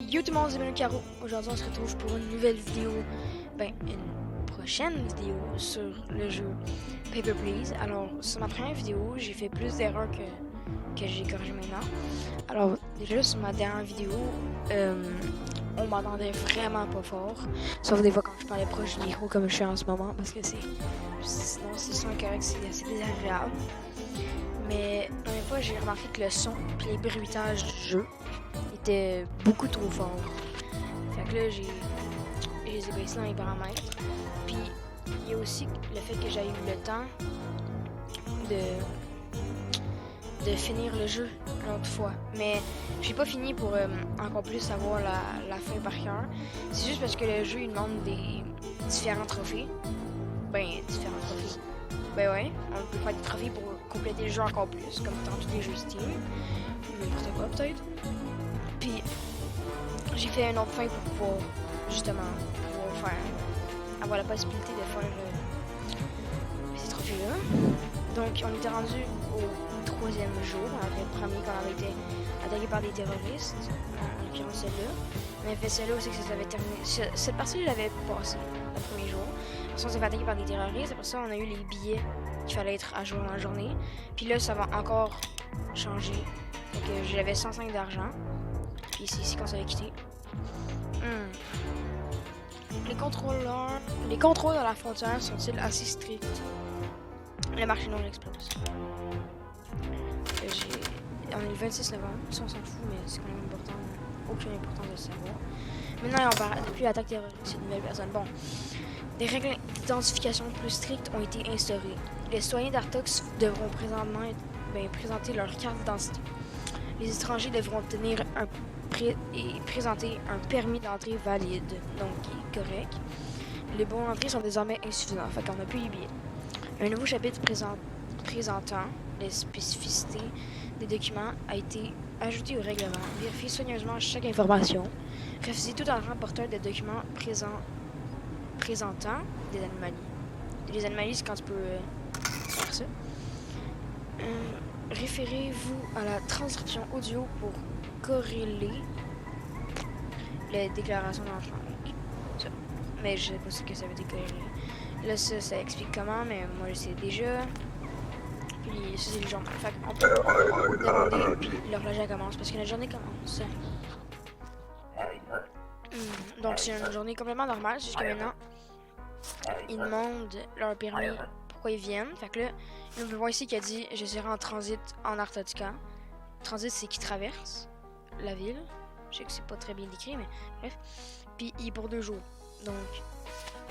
Yo tout le monde, c'est Benoît Caro. Aujourd'hui on se retrouve pour une nouvelle vidéo, une prochaine vidéo sur le jeu Paper Please. Alors sur ma première vidéo, j'ai fait plus d'erreurs que j'ai corrigé maintenant. Alors déjà sur ma dernière vidéo, on m'entendait vraiment pas fort. Sauf des fois quand je parlais proche du micro comme je suis en ce moment, parce que sinon c'est son correct, c'est assez désagréable. Mais la dernière fois j'ai remarqué que le son et les bruitages du jeu était beaucoup trop fort. Fait que là, j'ai les ai baissés dans les paramètres. Puis, il y a aussi le fait que j'ai eu le temps de finir le jeu l'autre fois. Mais j'ai pas fini pour encore plus savoir la fin par cœur. C'est juste parce que le jeu, il demande des différents trophées. Différents trophées. Ouais, on peut faire des trophées pour compléter le jeu encore plus, comme dans tous les jeux Steam. N'importe quoi, peut-être. Puis j'ai fait un autre fin pour pouvoir justement avoir la possibilité de faire ces trophées-là. Donc on était rendu au 3e jour. On avait le premier quand on avait été attaqué par des terroristes, en l'occurrence celle-là. On avait fait celle-là aussi que ça avait terminé. Cette partie, je l'avais passée le premier jour. Ensuite, on s'est fait attaquer par des terroristes. Après ça, on a eu les billets qu'il fallait être à jour dans la journée. Puis là, ça va encore changer. Donc j'avais 105 d'argent. Puis c'est ici qu'on s'avait quitté. Les contrôles à la frontière sont-ils assez stricts? Le marché non explose. On est le 26 novembre, ça on s'en fout, mais c'est quand même important, aucune importance de le savoir. Maintenant, on parle depuis l'attaque terroriste, c'est une nouvelle personne. Bon, des règles d'identification plus strictes ont été instaurées. Les citoyens d'Artox devront présenter leur carte d'identité. Les étrangers devront obtenir et présenter un permis d'entrée valide, donc qui est correct. Les bons d'entrée sont désormais insuffisants, fait qu'on n'a plus les billets. Un nouveau chapitre présentant les spécificités des documents a été ajouté au règlement. Vérifiez soigneusement chaque information. Refusez tout agent porteur de documents présentant des anomalies. Les anomalies, c'est quand tu peux faire ça. Référez-vous à la transcription audio pour corréler les déclarations d'enfant. Mais je sais pas ce que ça veut dire corréler. Là, ça explique comment, mais moi je sais déjà. Puis ça, c'est le genre. Fait qu'on peut demander, puis l'horloge commence parce que la journée commence. Donc c'est une journée complètement normale jusqu'à maintenant. Ils demandent leur permis, pourquoi ils viennent. Fait que là, on peut voir ici qu'il a dit je serai en transit en Artotica. Transit, c'est qui traverse la ville. Je sais que c'est pas très bien décrit, mais bref. Puis il est pour 2 jours. Donc,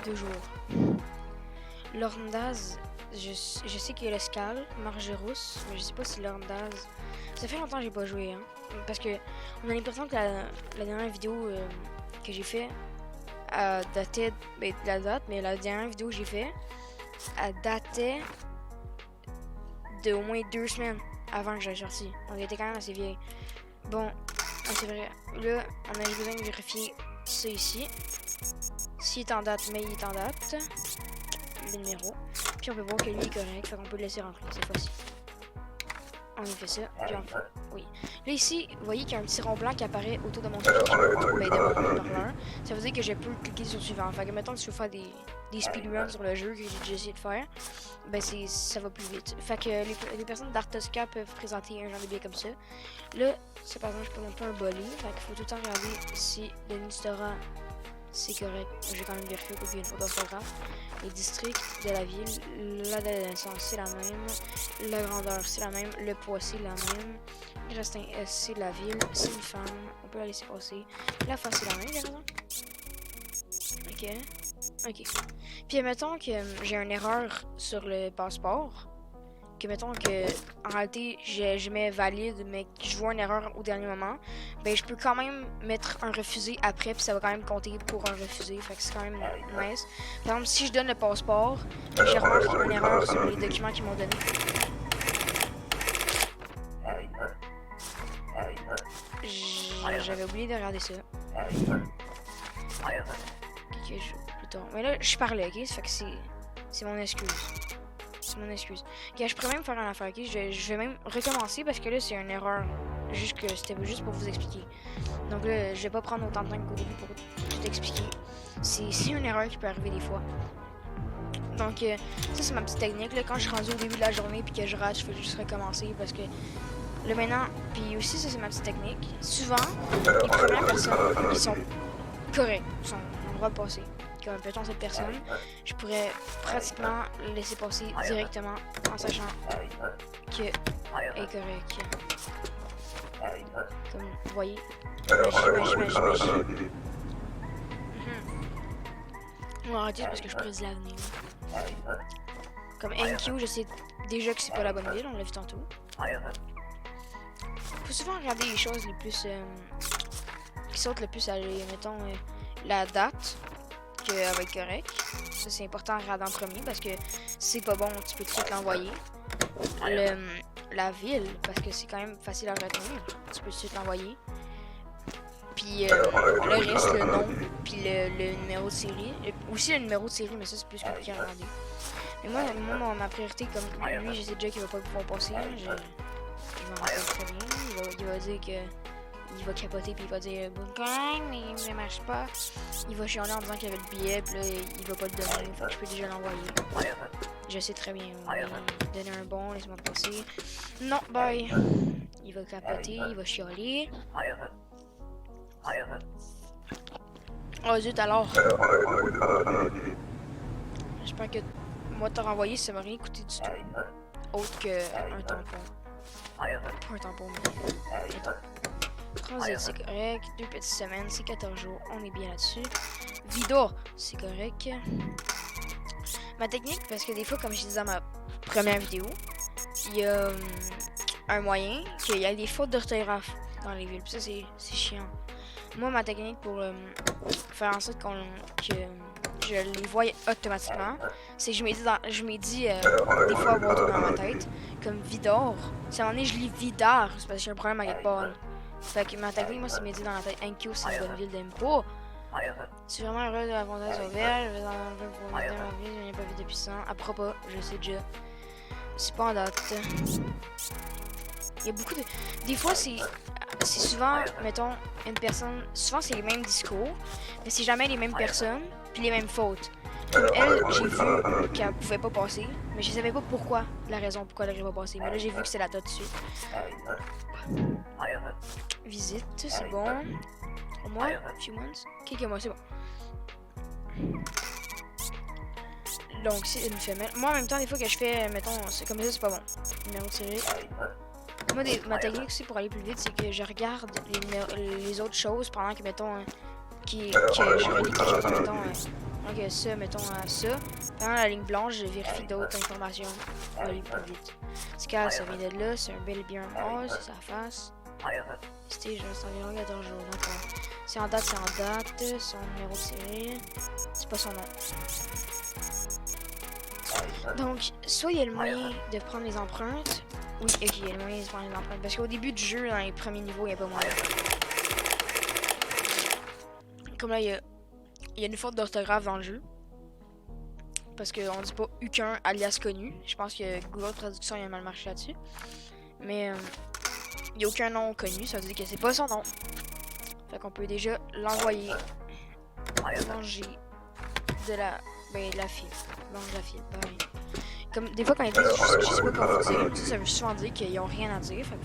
2 jours. Lorndaz, je sais qu'il y a le Scal, Margerous, mais je sais pas si Lorndaz. Ça fait longtemps que j'ai pas joué, hein. Parce que on a l'impression que la dernière vidéo que j'ai fait datait de la date, mais la dernière vidéo que j'ai fait datait de au moins 2 semaines avant que j'aille sorti. Donc elle était quand même assez vieille. Bon, c'est vrai. Là, on a besoin de vérifier ça ici. S'il est en date, mais il est en date. Le numéro. Puis on peut voir que lui est correct, fait qu'on peut le laisser rentrer cette fois-ci. On y fait ça, puis on fait. Oui. Là ici, vous voyez qu'il y a un petit rond blanc qui apparaît autour de mon truc, de mon haut-parleur. Ça veut dire que je peux cliquer sur suivant. Fait que mettons que si je veux faire des speedruns sur le jeu que j'ai déjà essayé de faire, ça va plus vite. Fait que les personnes d'Artoska peuvent présenter un genre de billet comme ça. Là, c'est par exemple, je peux monter un bolé. Fait qu'il faut tout le temps regarder si Denis Stora c'est correct. J'ai quand même vérifié qu'il y a une faute d'orthographe. Les districts de la ville, la date de naissance c'est la même, la grandeur c'est la même, le poids c'est la même, le restant c'est la ville, c'est une femme, on peut la laisser passer. La face c'est la même, j'ai raison. Ok. Puis mettons que j'ai une erreur sur le passeport. Que mettons que en réalité je mets valide mais que je vois une erreur au dernier moment, je peux quand même mettre un refusé après puis ça va quand même compter pour un refusé, fait que c'est quand même nice. Par exemple si je donne le passeport, je remarque une erreur sur les documents qu'ils m'ont donné. J'avais oublié de regarder ça. Ok, plus tard. Mais là je parlais, ok, ça fait que c'est mon excuse. C'est mon excuse. Ok, je pourrais même faire une affaire, ok? Je vais même recommencer parce que là, c'est une erreur. Juste que c'était juste pour vous expliquer. Donc là, je vais pas prendre autant de temps qu'au début pour tout expliquer. C'est une erreur qui peut arriver des fois. Donc, ça, c'est ma petite technique. Là, quand je suis rendu au début de la journée puis que je rate, je fais juste recommencer parce que là, maintenant, puis aussi, ça, c'est ma petite technique. Souvent, les premières personnes qui sont correctes, sont en droit de passer. Comme, mettons, cette personne, je pourrais pratiquement le laisser passer directement en sachant que est correct. Comme vous voyez, magie. On va arrêter parce que je prédis l'avenir. Comme NQ, je sais déjà que c'est pas la bonne ville, on l'a vu tantôt. Faut souvent regarder les choses les plus qui sautent le plus à mettons la date qu'elle va être correcte. Ça c'est important à regarder en premier parce que si c'est pas bon, tu peux tout de suite l'envoyer. La ville, parce que c'est quand même facile à retenir, tu peux tout de suite l'envoyer. Puis le reste, le nom, puis le numéro de série. Aussi le numéro de série, mais ça c'est plus compliqué à regarder. Mais moi ma priorité, comme lui, je sais déjà qu'il va pas pouvoir passer. Je m'en rappelle très bien. Il va dire que il va capoter puis il va dire bon mais il ne marche pas. Il va chialer en disant qu'il avait le billet puis là il va pas le donner. Fait que je peux déjà l'envoyer. Je sais très bien. Donner un bon, laisse-moi passer. Non, bye. Il va capoter, il va chialer. Oh zut alors. J'espère que moi t'as renvoyé, ça m'a rien coûté du tout. Autre qu'un tampon. Pas un tampon, mais un tampon. Transit, c'est correct. 2 petites semaines, c'est 14 jours. On est bien là-dessus. Vidor, c'est correct. Ma technique, parce que des fois, comme je disais dans ma première vidéo, il y a un moyen qu'il y ait des fautes d'orthographe dans les villes. Puis ça, c'est chiant. Moi, ma technique pour faire en sorte que je les voie automatiquement, c'est que je me dis des fois avoir tout dans ma tête, comme Vidor. Si à un moment donné, je lis Vidar, c'est parce que j'ai un problème avec Paul. Fait que ma technique, moi, c'est me dire dans la tête, NQ, c'est une bonne ville d'impôt. Je suis vraiment heureux de la fontaine sauvage. Je vais dans le pour ma vie, je n'ai pas vu depuis 100 ans. À propos, je sais déjà. C'est pas en date. Il y a beaucoup de. Des fois, c'est souvent, mettons, une personne. Souvent, c'est les mêmes discours, mais c'est jamais les mêmes personnes, puis les mêmes fautes. Comme elle, j'ai vu qu'elle pouvait pas passer, mais je savais pas pourquoi, la raison pourquoi elle n'arrivait pas passer. Mais là, j'ai vu que c'est la date dessus. Visite, c'est bon. Au moins, few months. Quelques mois, c'est bon. Donc, c'est une femelle. Moi, en même temps, des fois que je fais, mettons, c'est comme ça, c'est pas bon. Numéro de série. Moi, ma technique aussi pour aller plus vite, c'est que je regarde les autres choses pendant que, mettons, que je relis quelque chose, mettons, donc ça, mettons, ça. Pendant la ligne blanche, je vérifie d'autres informations pour aller plus vite. Scal, ça vient de là, c'est un bel et bien mort, c'est sa face. C'était juste environ 14 jours, d'accord. C'est en date, son numéro de série, c'est pas son nom. Donc, soit il y a le moyen de prendre les empreintes. Oui, ok, il y a le moyen de prendre les empreintes. Parce qu'au début du jeu, dans les premiers niveaux, il n'y a pas moyen. Comme là, il y a une faute d'orthographe dans le jeu. Parce qu'on dit pas aucun alias connu. Je pense que Google Traduction il a mal marché là-dessus. Mais il n'y a aucun nom connu, ça veut dire que c'est pas son nom. Fait qu'on peut déjà l'envoyer. Manger de la file. Mange la file, pareil. Comme des fois quand ils disent je sais pas quoi dire, ça veut souvent dire qu'ils ont rien à dire. Fait que...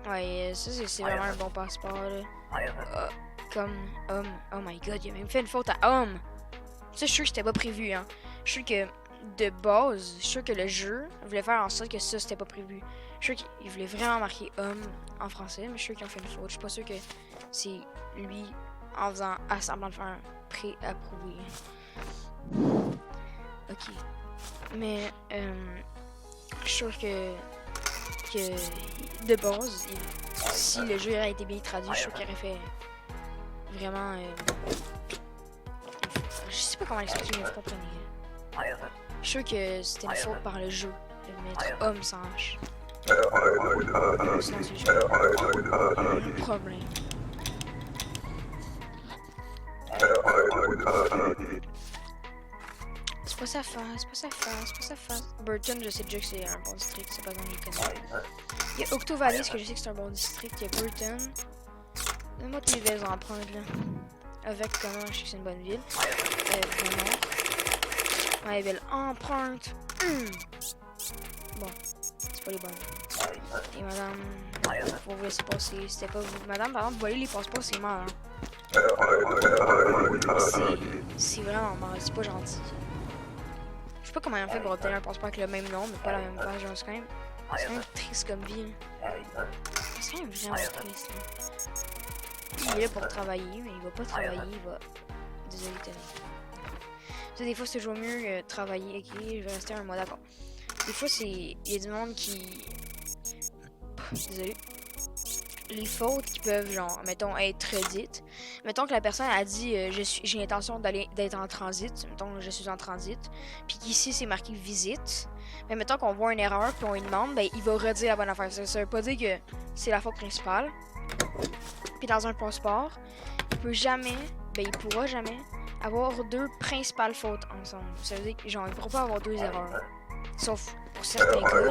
Ouais, ça c'est vraiment un bon passeport là. Comme homme. Oh my god, il a même fait une faute à homme. Ça, je suis sûr que c'était pas prévu, hein. Je suis sûr que de base, je suis sûr que le jeu voulait faire en sorte que ça c'était pas prévu. Je suis sûr qu'il voulait vraiment marquer homme en français, mais je suis sûr qu'ils ont fait une faute. Je suis pas sûr que c'est lui en faisant semblant de faire un pré-approuvé. Ok. Mais je suis sûr que de base, si le jeu aurait été bien traduit, je suis sûr qu'il aurait fait vraiment. Je sais pas comment l'expliquer, mais vous comprenez. Je suis sûr que c'était une faute par le jeu de mettre homme sans H. Sinon, c'est juste un problème. pas sa face, c'est pas sa face, c'est pas sa face. Burton, je sais déjà que c'est un bon district, c'est pas dans les connais. Il y a Octo Valley, parce que je sais que c'est un bon district. Il y a Burton. Donne-moi tes belles empreintes là. Avec comment, je sais que c'est une bonne ville. Vraiment. Ouais, belle empreinte. Bon, c'est pas les bonnes. Et madame, faut vous laisser passer. C'était pas vous. Madame, par exemple, vous voyez les passeports, c'est mal. Hein. C'est vraiment mal, c'est pas gentil. Je sais pas comment on fait pour obtenir un passeport avec le même nom, mais pas la même page. C'est quand même triste comme vie. C'est quand même vraiment triste. Là. Il est là pour travailler, mais il va pas travailler, il va. Désolé, des fois, c'est toujours mieux travailler. Ok, je vais rester un mois, d'accord. Des fois, il y a du monde qui. Désolé. Les fautes qui peuvent, genre, mettons, être dites. Mettons que la personne a dit j'ai l'intention d'être en transit. Mettons, je suis en transit. Puis qu'ici, c'est marqué visite. Mais mettons qu'on voit une erreur, puis on lui demande, ben, il va redire la bonne affaire. Ça veut pas dire que c'est la faute principale. Puis dans un passeport, il peut jamais, ben, il pourra jamais avoir deux principales fautes ensemble. Ça veut dire que, genre, il pourra pas avoir deux erreurs. Sauf pour certains cas.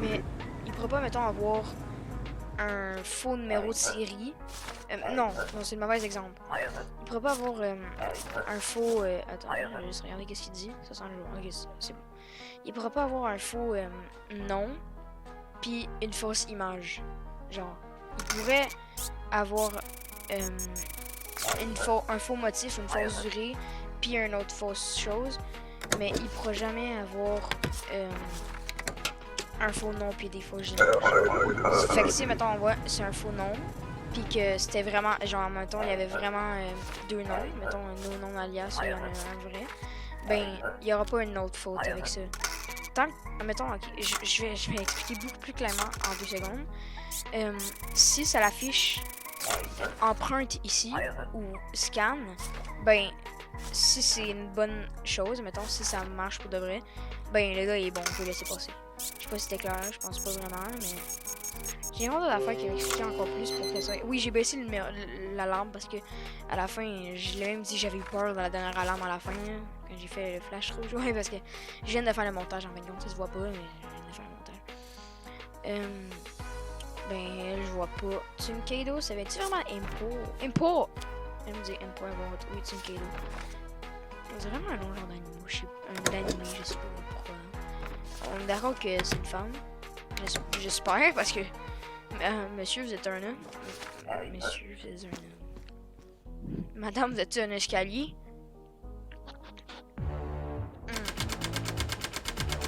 Mais il pourra pas, mettons, avoir un faux numéro de série. Non, c'est le mauvais exemple. Il pourrait pas avoir un faux. Attends, je vais juste regarder qu'est-ce qu'il dit. Ça sent le jour. Ok, c'est bon. Il pourrait pas avoir un faux nom, puis une fausse image. Genre, il pourrait avoir un faux motif, une fausse durée, puis une autre fausse chose, mais il pourra jamais avoir un faux nom puis des fausses images. Fait que si, mettons, on voit c'est un faux nom, puis que c'était vraiment, genre, mettons, il y avait vraiment deux noms, mettons, un nom alias et un vrai, ben, il n'y aura pas une autre faute avec ça. Tant que, mettons, ok, je vais expliquer beaucoup plus clairement en 2 secondes. Si ça l'affiche empreinte ici, ou scan, ben, si c'est une bonne chose, mettons, si ça marche pour de vrai, ben, le gars, il est bon, on peut laisser passer. Je sais pas si c'était clair, je pense pas vraiment, mais j'ai vraiment d'affaires qui expliquer encore plus pour que ça. Oui, j'ai baissé l'alarme parce que à la fin, je l'ai même dit j'avais eu peur de la dernière alarme à la fin, là, quand j'ai fait le flash rouge. Ouais, parce que je viens de faire le montage en fin de compte, ça se voit pas, mais je viens de faire le montage. Ben, je vois pas. Tunkado, ça va être vraiment Impo! Elle me dit Impo, oui, Tunkado. C'est vraiment un long genre d'anime, je sais pas pourquoi. On est d'accord que c'est une femme. J'espère, parce que monsieur, vous êtes un homme. Monsieur, vous êtes un homme. Madame, vous êtes un escalier.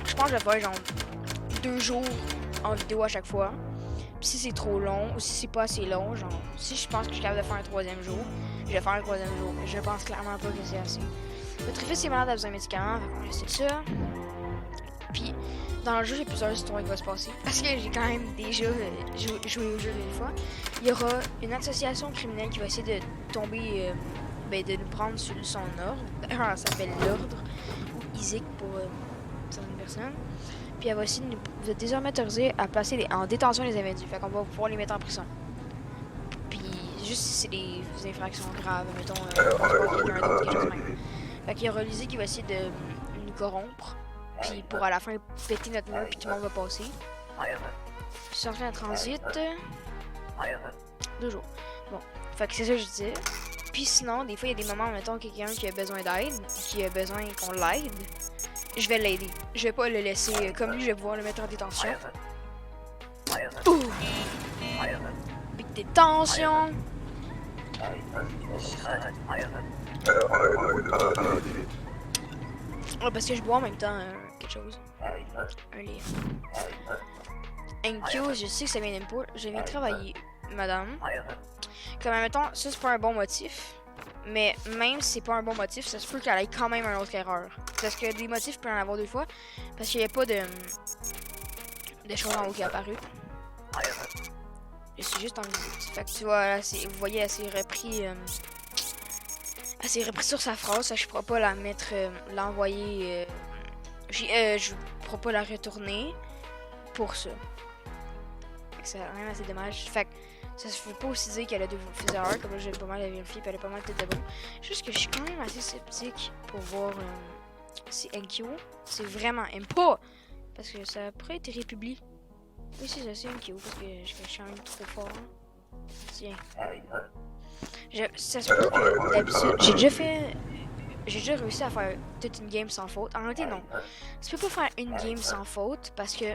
Je pense que je vais faire genre 2 jours en vidéo à chaque fois. Puis si c'est trop long ou si c'est pas assez long, genre si je pense que je suis capable de faire un 3e jour, je vais faire un 3e jour. Mais je pense clairement pas que c'est assez. Votre fils est malade, a besoin de médicaments, fait qu'on va laisser ça. Puis dans le jeu, j'ai plusieurs histoires qui vont se passer. Parce que j'ai quand même déjà joué au jeu une fois. Il y aura une association criminelle qui va essayer de tomber, de nous prendre sur son ordre. D'ailleurs, ça s'appelle l'ordre, ou ISIC pour certaines personnes. Puis elle va aussi vous êtes désormais autorisé à placer en détention les individus. Fait qu'on va pouvoir les mettre en prison. Puis juste si c'est des infractions graves, mettons, quelqu'un d'autre, quelque chose de même. Fait qu'il y aura l'ISIC qui va essayer de nous corrompre. Puis pour à la fin péter notre mur, puis tout le monde va passer. Puis sortir en transit. 2 jours. Bon, fait que c'est ça que je disais. Puis sinon, des fois, il y a des moments, mettons, quelqu'un qui a besoin d'aide, qui a besoin qu'on l'aide, je vais l'aider. Je vais pas le laisser comme lui, je vais pouvoir le mettre en détention. Ouh! Big détention! Oh, parce que je bois en même temps quelque chose. Un livre. NQ, je sais que ça vient d'impôt. Je viens travailler, madame. Comme admettons, ça c'est pas un bon motif. Mais même si c'est pas un bon motif, ça se peut qu'elle ait quand même une autre erreur. Parce que des motifs peuvent en avoir 2 fois. Parce qu'il n'y a pas de choses en haut qui est apparu. Je suis juste en visite. Fait que tu vois, vous voyez, elle s'est repris. Elle s'est repris sur sa phrase. Je pourrais pas la mettre, l'envoyer. Je pourrais pas la retourner pour ça. C'est quand même assez dommage. Fait que ça se fait pas aussi dire qu'elle a des erreurs, comme là j'ai pas mal à vérifier, puis elle a pas mal de tête de bon. Juste que je suis quand même assez sceptique pour voir c'est NQ. C'est vraiment Impa. Parce que ça pourrait être République. Oui, c'est ça, c'est NQ. Parce que je suis quand même trop fort. Tiens. Ça se peut que d'habitude, j'ai déjà réussi à faire toute une game sans faute. En réalité, non. Tu peux pas faire une game sans faute parce que.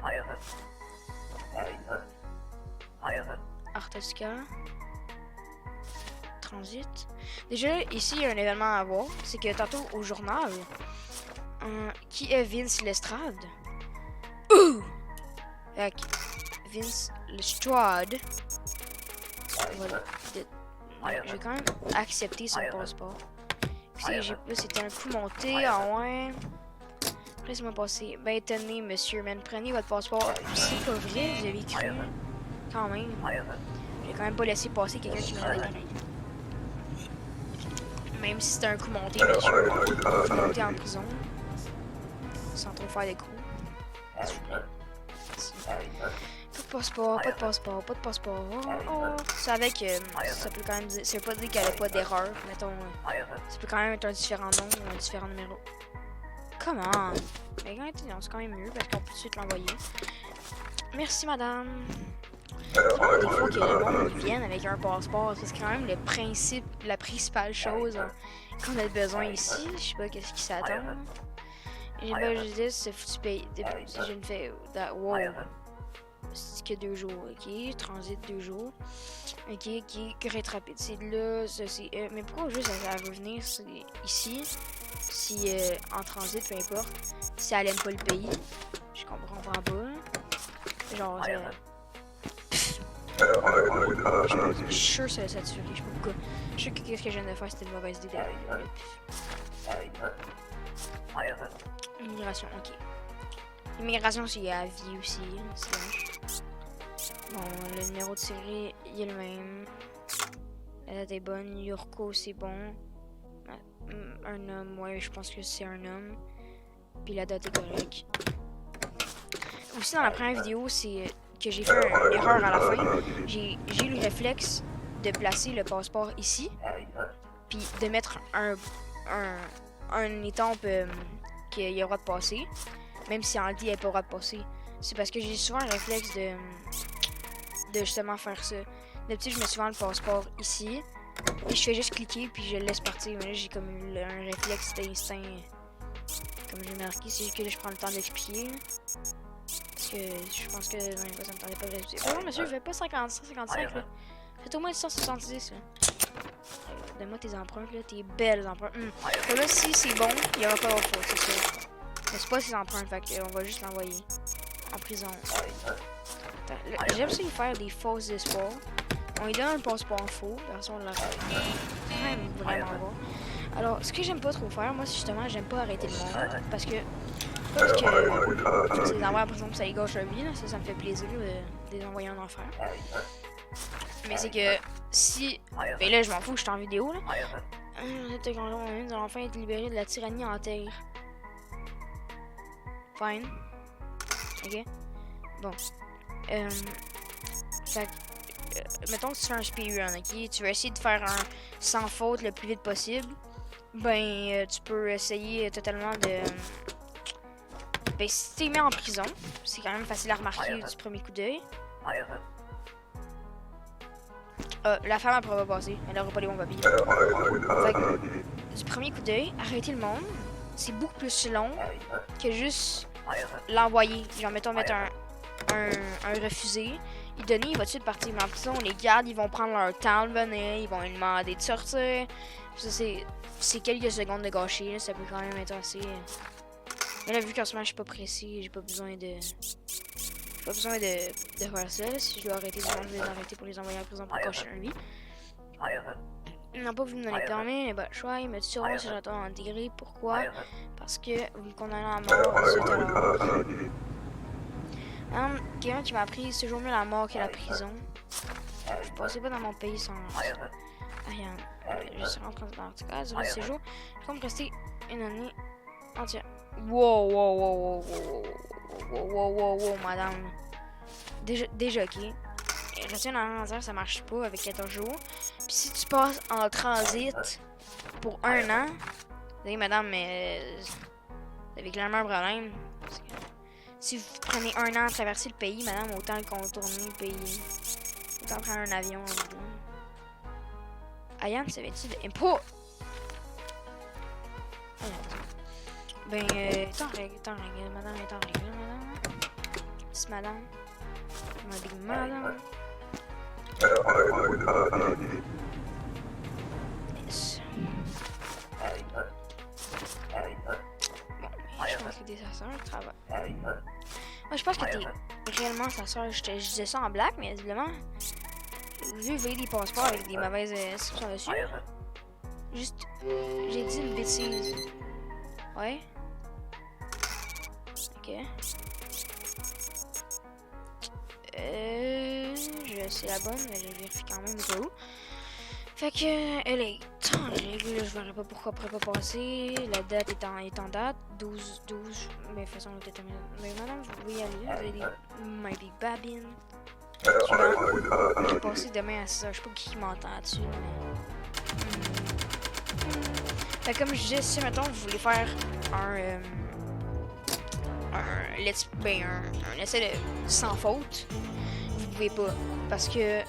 Artotica. Transit. Déjà, ici, il y a un événement à voir. C'est que tantôt au journal, qui est Vince Lestrade? Ouh! Fait que Vince Lestrade. Voilà. Je vais quand même accepter son passeport. C'était un coup monté, ah ouais. Laissez-moi passer. Ben tenez, monsieur, man, prenez votre passeport. C'est pas vrai, vous avez cru. Quand même. J'ai quand même pas laissé passer quelqu'un qui m'a déclaré. Même si c'était un coup monté, monsieur. Monté en prison. Sans trop faire des coups. Pas de passeport, pas de passeport, pas de passeport. Oh. C'est avec. Ça peut quand même dire. Ça veut pas dire qu'elle a pas d'erreur. Mettons. Ça peut quand même être un différent nom ou un différent numéro. Comment? Mais non, c'est quand même mieux parce qu'on peut tout de suite l'envoyer. Merci, madame. Des fois que le monde vienne avec un passeport, c'est quand même le principe, la principale chose qu'on a besoin ici. Je sais pas qu'est-ce qui s'attend. Et ben, je dis, c'est foutu payer. Je ne fais. Wow. C'est que 2 jours, ok. Transit 2 jours. Ok, correct rapide. C'est là, ça c'est. Mais pourquoi juste elle veut venir ici? Si en transit, peu importe. Si elle aime pas le pays. Je comprends pas. Genre. Je suis sûr que ça saturé, je sais pas pourquoi. Je suis sûr que qu'est-ce que je viens de faire c'était une mauvaise idée. Immigration, ok. Immigration, c'est à vie aussi. Bon, le numéro de série, il est le même. La date est bonne. Yurko, c'est bon. Un homme, ouais, je pense que c'est un homme. Puis la date est correcte. Aussi, dans la première vidéo, c'est que j'ai fait une erreur à la fin. J'ai eu le réflexe de placer le passeport ici. Puis de mettre un étampe qu'il a le droit de passer. Même si en dit il n'y a pas le droit de passer. C'est parce que j'ai souvent un réflexe de justement faire ça. D'habitude, je mets souvent le passeport ici. Et je fais juste cliquer puis je le laisse partir. Mais là, j'ai comme un réflexe d'instinct. Comme j'ai marqué, c'est juste que là, je prends le temps d'expliquer. Parce que je pense que ça me tendait pas de l'expliquer. Oh non, monsieur, je fais pas 55 là. Faites au moins 170 là. Donne-moi tes empreintes là, tes belles empreintes. Là, si c'est bon, il y aura pas d'autre faute, c'est sûr. Mais c'est pas ses empreintes, fait qu'on va juste l'envoyer en prison. J'aime ça lui faire des fausses espoirs. On lui donne un passeport faux, personne ne l'a vraiment bon. Alors, ce que j'aime pas trop faire, moi, c'est justement, j'aime pas arrêter le monde. Parce que c'est les envoyer en prison, ça les gâche leur vie, là. Ça me fait plaisir de les envoyer en enfer. Mais c'est que si. Ben là, je m'en fous, je suis en vidéo, là. Nous allons enfin être libérés de la tyrannie en terre. Fine. Ok. Bon. Mettons que tu fais un speedrun, ok? Tu vas essayer de faire un sans faute le plus vite possible. Ben, tu peux essayer totalement de. Ben, si t'es mis en prison, c'est quand même facile à remarquer du premier coup d'œil. La femme, elle pourra pas passer. Elle aura pas les bons papiers. Fait que, du premier coup d'œil, arrêter le monde, c'est beaucoup plus long que juste l'envoyer. Genre, mettons, mettre un refusé. Il donne, il va tout de suite partir. Mais en prison, les gardes, ils vont prendre leur temps de venir. Ils vont lui demander de sortir. Ça, c'est quelques secondes de gâcher. Là, ça peut quand même être assez. Mais là, vu qu'en ce moment, je suis pas pressé, j'ai pas besoin de. J'ai pas besoin de faire ça. Là. Si je dois arrêter, je vais les arrêter pour les envoyer en prison pour gâcher un vie. Ils n'ont pas voulu me donner le permis, mais bah, choix, ils me tueront si j'attends intégré. Pourquoi? Parce que vous me condamnez à mort suite à la mort. Quelqu'un qui m'a appris ce jour mieux la mort que la prison. Je passais pas dans mon pays sans rien. Je suis rentré dans l'Antarctique durant ce séjour. Je compte rester une année entière. Wow, madame. Déjà, ok. Rester une année entière, ça marche pas avec 14 jours. Puis si tu passes en transit pour 1 an, vous savez, madame, mais avez clairement un problème. Parce que si vous prenez 1 an à traverser le pays, madame, autant contourner le pays. Autant prendre un avion. Ayane, savais-tu de impôt? Ben, t'en règle, madame, est en règle, madame. C'est madame. On dit madame. Yes. Bon, je pense que t'es sa soeur, je travaille. Moi, je pense que t'es réellement sa soeur. Je disais ça en blague, mais visiblement, vu que des passeports avec des mauvaises inscriptions dessus. Juste, j'ai dit une bêtise. Ouais. Ok. C'est la bonne, mais je vérifie quand même au cas où. Fait que, elle est en règle, je verrai pas pourquoi elle pourrait pas passer. La date est en date, 12, mais de toute façon, on était terminé. Mais madame, vous pouvez y aller, vous avez des My Big Babine. Je vais passer demain à 6h, je sais pas qui m'entend là-dessus, mais... Fait comme je disais, si mettons vous voulez faire un essai de sans faute, vous pouvez pas. Parce que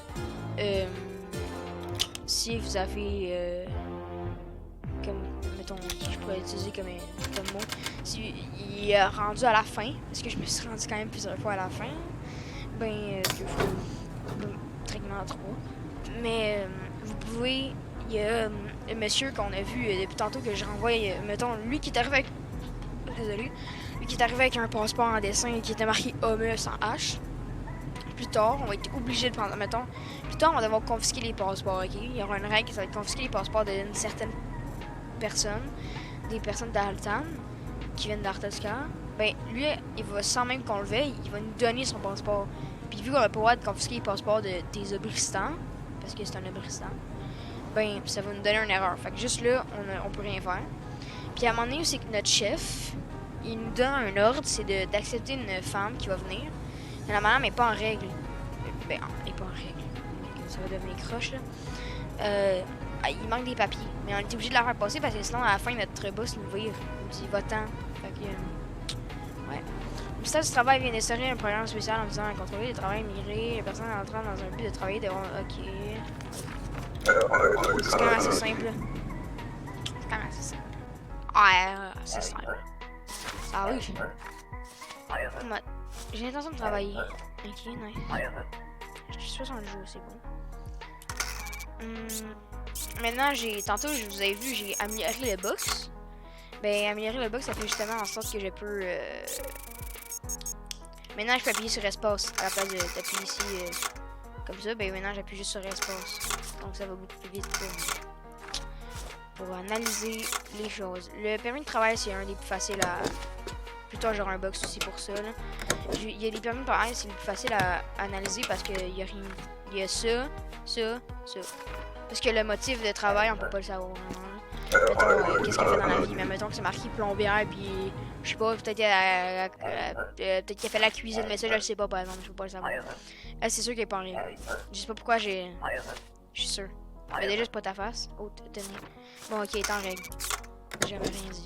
si vous avez comme mettons je pourrais utiliser comme mot, si il est rendu à la fin, parce que je me suis rendu quand même plusieurs fois à la fin, ben 2 fois, techniquement 3. Mais vous pouvez, il y a le monsieur qu'on a vu depuis tantôt que je renvoie, mettons lui qui est arrivé avec, désolé, lui qui est arrivé avec un passeport en dessin qui était marqué HOME sans H. Plus tard, on va être obligé de prendre, mettons, plus tard on va devoir confisquer les passeports, ok? Il y aura une règle qui va être confisquer les passeports d'une certaine personne, des personnes d'Altan qui viennent d'Artotzka. Ben lui, il va sans même qu'on le veuille, il va nous donner son passeport. Puis vu qu'on va pouvoir confisquer les passeports des Obristans, parce que c'est un Obristan, ben ça va nous donner une erreur. Fait que juste là, on peut rien faire. Puis à un moment donné, c'est que notre chef, il nous donne un ordre, c'est d'accepter une femme qui va venir. Mais la madame n'est pas en règle. Ben, elle n'est pas en règle. Ça va devenir croche, là. Il manque des papiers. Mais on est obligé de la faire passer parce que sinon, à la fin, notre boss nous vire. Il nous dit va-t'en. Fait que. Ouais. Le ministère du Travail vient d'instaurer un programme spécial en visant à contrôler les travailleurs immigrés, les personnes entrant dans un but de travailler devront. Ok. C'est quand même assez simple. C'est quand même assez simple. Ouais, c'est simple. Ça arrive. J'ai l'intention de travailler. Ok, nice. Je suis 60 jours, c'est bon. Maintenant, tantôt, je vous avais vu, j'ai amélioré le box. Ben, améliorer le box, ça fait justement en sorte que je peux... Maintenant, je peux appuyer sur espace à la place d'appuyer ici comme ça. Ben, maintenant, j'appuie juste sur espace. Donc, ça va beaucoup plus vite pour analyser les choses. Le permis de travail, c'est un des plus faciles à... Plutôt genre un box aussi pour ça. Là. Il y a des permis de travail, c'est le plus facile à analyser parce qu'il y a rien. Il y a ça. Parce que le motif de travail, on peut pas le savoir vraiment. Mettons, qu'est-ce qu'elle fait dans la vie, mais mettons que c'est marqué plombière, puis je sais pas, peut-être qu'elle fait la cuisine, mais ça je le sais pas par exemple, je peux pas le savoir. C'est sûr qu'elle est pas en règle. Je sais pas pourquoi je suis sûr. Mais déjà c'est pas ta face. Oh, tenez. Bon ok, elle est en règle. J'avais rien dit.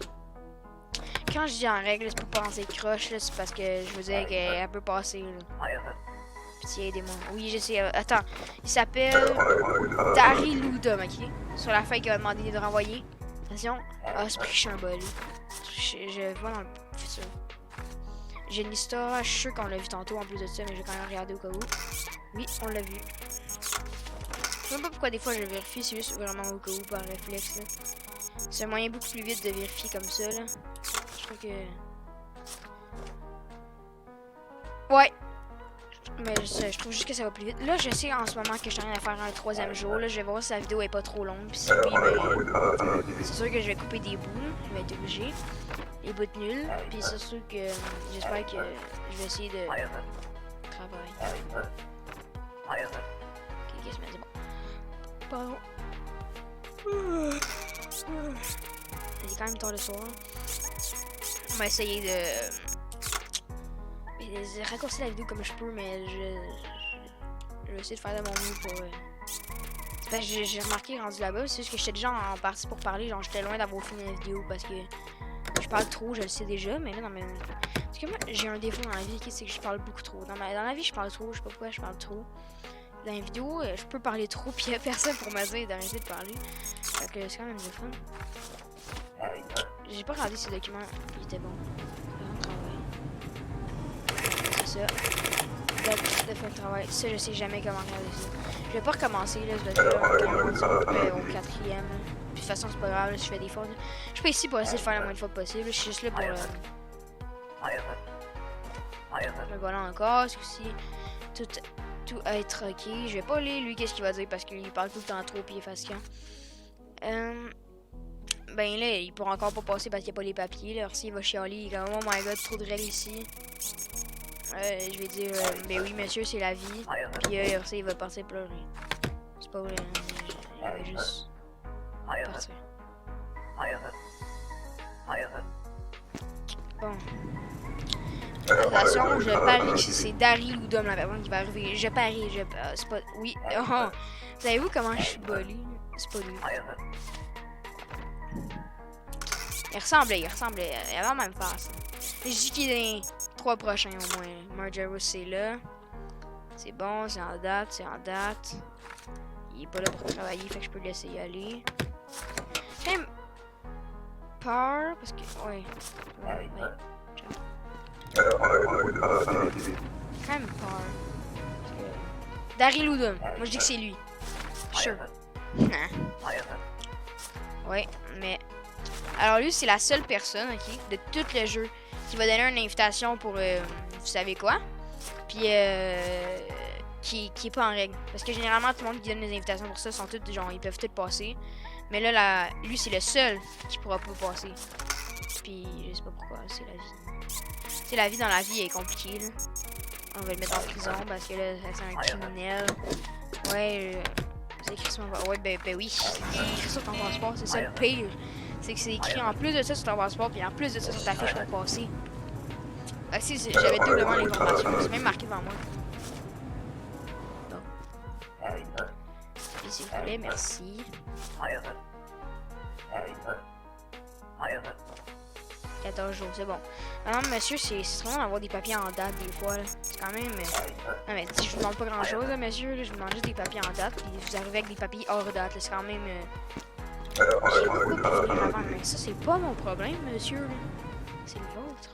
Quand je dis en règle, c'est pas penser croche, c'est parce que je vous disais qu'elle peut passer. Là. Pitié, aidez-moi. Oui, je sais. Attends, il s'appelle Dari Ludum, ok? Sur la feuille qu'il va demander de renvoyer. Attention. Ah, c'est parce que je suis un bol. Je vois dans le futur. J'ai une histoire, je suis sûr qu'on l'a vu tantôt en plus de ça, mais je vais quand même regarder au cas où. Oui, on l'a vu. Je sais même pas pourquoi des fois je vérifie, c'est juste vraiment au cas où par réflexe. C'est un moyen beaucoup plus vite de vérifier comme ça, là. Je trouve que... Ouais. Mais je trouve juste que ça va plus vite. Là, je sais en ce moment que je suis en train de faire un 3e jour. Là, je vais voir si la vidéo est pas trop longue. Puis si oui, ben, c'est sûr que je vais couper des bouts. Je vais être obligé. Les bouts nuls. Puis c'est sûr que j'espère que je vais essayer de travailler. Ok, qu'est-ce que c'est bon. Pardon. Il est quand même tard le soir. On va essayer de raccourcir la vidéo comme je peux, mais je vais essayer de faire de mon mieux pour... j'ai remarqué rendu là-bas, c'est juste que j'étais déjà en partie pour parler, genre j'étais loin d'avoir fini la vidéo parce que je je parle trop, je le sais déjà, mais là, dans ma... Parce que moi, j'ai un défaut dans la vie, c'est que je parle beaucoup trop. Dans la vie, je parle trop, je sais pas pourquoi je parle trop. Dans les vidéos, je peux parler trop, puis y'a personne pour me dire d'arrêter de parler. Fait que c'est quand même le fun. J'ai pas regardé ces documents, ils étaient bons. C'est ça. De faire le travail. Ça, je sais jamais comment regarder ça. Je vais pas recommencer, là, ce vidéo-là, au 4e. Puis de toute façon, c'est pas grave, là, si je fais des fautes. Je suis pas ici pour essayer de faire le moins de fois possible. Je suis juste là pour le voilà encore, c'est aussi tout être ok. Je vais pas lire lui qu'est-ce qu'il va dire parce qu'il parle tout le temps trop puis il est fatigant. Ben là, il pourra encore pas passer parce qu'il n'y a pas les papiers. Là, s'il va chialer, il est comme oh my god, trop de règles ici. Je vais dire ben oui monsieur, c'est la vie. Puis il va partir pleurer. C'est pas vrai, il va juste partir. Bon. Attention, je parie que c'est Daryl ou Dom la personne qui va arriver. Je parie, c'est pas... Oui, oh. Savez-vous comment je suis bolé? C'est pas lui. Il ressemblait, il avait la même face. Je dis qu'il est dans les 3 prochains au moins. Margeros c'est là. C'est bon, c'est en date, Il est pas là pour travailler, fait que je peux le laisser y aller. J'ai quand même peur, parce que... Ouais. Quand même peur. Daryl ou Dom. Moi je dis que c'est lui. Sure. Ouais, mais... Alors lui, c'est la seule personne, ok, de tout le jeu qui va donner une invitation pour, vous savez quoi, puis qui est pas en règle. Parce que généralement, tout le monde qui donne des invitations pour ça sont tous, genre, ils peuvent tous passer. Mais là, lui, c'est le seul qui pourra pas passer. Puis, je sais pas pourquoi, c'est la vie. C'est la vie dans la vie, elle est compliquée, là. On va le mettre en prison parce que là, c'est un criminel. Ouais, c'est écrit sur mon... Ouais, ben oui, c'est écrit sur ton passeport, c'est ça le pire. C'est que c'est écrit en plus de ça sur ton passeport, puis en plus de ça sur ta fiche pour passer. Ah si, j'avais doublement l'information, c'est même marqué devant moi. Bon. Et s'il vous plaît, merci. 14 jours, c'est bon. Maintenant, monsieur, c'est vraiment d'avoir des papiers en date des fois. C'est quand même... Non, mais je vous demande pas grand-chose, là, monsieur. Là, je vous demande juste des papiers en date, puis vous arrivez avec des papiers hors date. C'est quand même... Mais ça, c'est pas mon problème, monsieur. C'est le vôtre.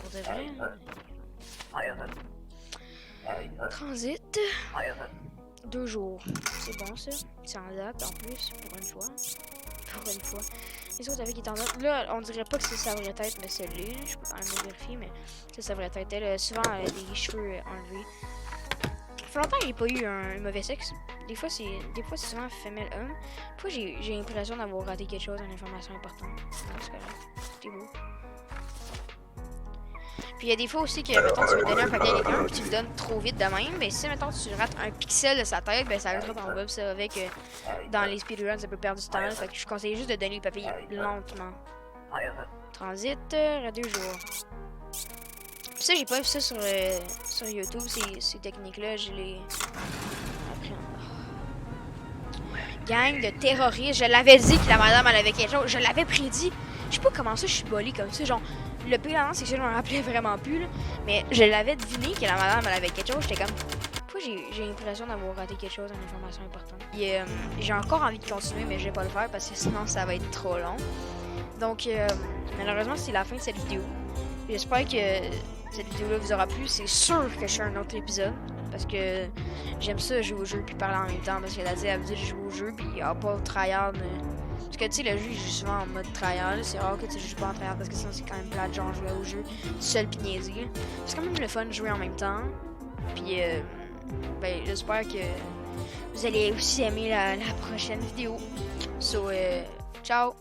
Pour de vrai. Transit. 2 jours. C'est bon, ça. C'est en date, en plus, pour une fois. Les autres avec qui est en date. Là, on dirait pas que ça devrait être, mais c'est lui. Je peux quand même le vérifier, mais ça devrait être. Elle souvent des cheveux enlevés. Ça fait longtemps qu'il n'y a pas eu un mauvais sexe. Des fois, c'est souvent femelle homme. Des fois, j'ai l'impression d'avoir raté quelque chose, une information importante. Non, c'est correct. C'était beau. Puis il y a des fois aussi que, mettons, tu veux donner un papier à quelqu'un puis tu le donnes trop vite de même. Ben si, mettons, tu rates un pixel de sa tête, ben ça restera en bas. Ça avec dans les speedruns, ça peut perdre du temps. Fait que je conseille juste de donner le papier lentement. Transit, 2 jours. Puis ça, j'ai pas vu ça sur YouTube, ces techniques-là, je les appris en... Gang de terroristes, je l'avais dit que la madame, elle avait quelque chose, je l'avais prédit. Je sais pas comment ça, je suis bolée comme ça, genre... Le pire, c'est que je me rappelais vraiment plus, là, mais je l'avais deviné que la madame, elle avait quelque chose, j'étais comme... Pourquoi j'ai l'impression d'avoir raté quelque chose, une information importante? J'ai encore envie de continuer, mais je vais pas le faire parce que sinon, ça va être trop long. Donc, malheureusement, c'est la fin de cette vidéo. J'espère que cette vidéo-là vous aura plu. C'est sûr que je fais un autre épisode. Parce que j'aime ça jouer au jeu puis parler en même temps. Parce qu'elle a dit, elle me dit de jouer au jeu puis il n'y a pas de tryhard. Parce que tu sais, le jeu il joue souvent en mode tryhard. C'est rare que tu joues pas en tryhard parce que sinon c'est quand même plate, genre jouer au jeu seul pis niaiser. C'est quand même le fun de jouer en même temps. Puis ben, j'espère que vous allez aussi aimer la prochaine vidéo. So, ciao!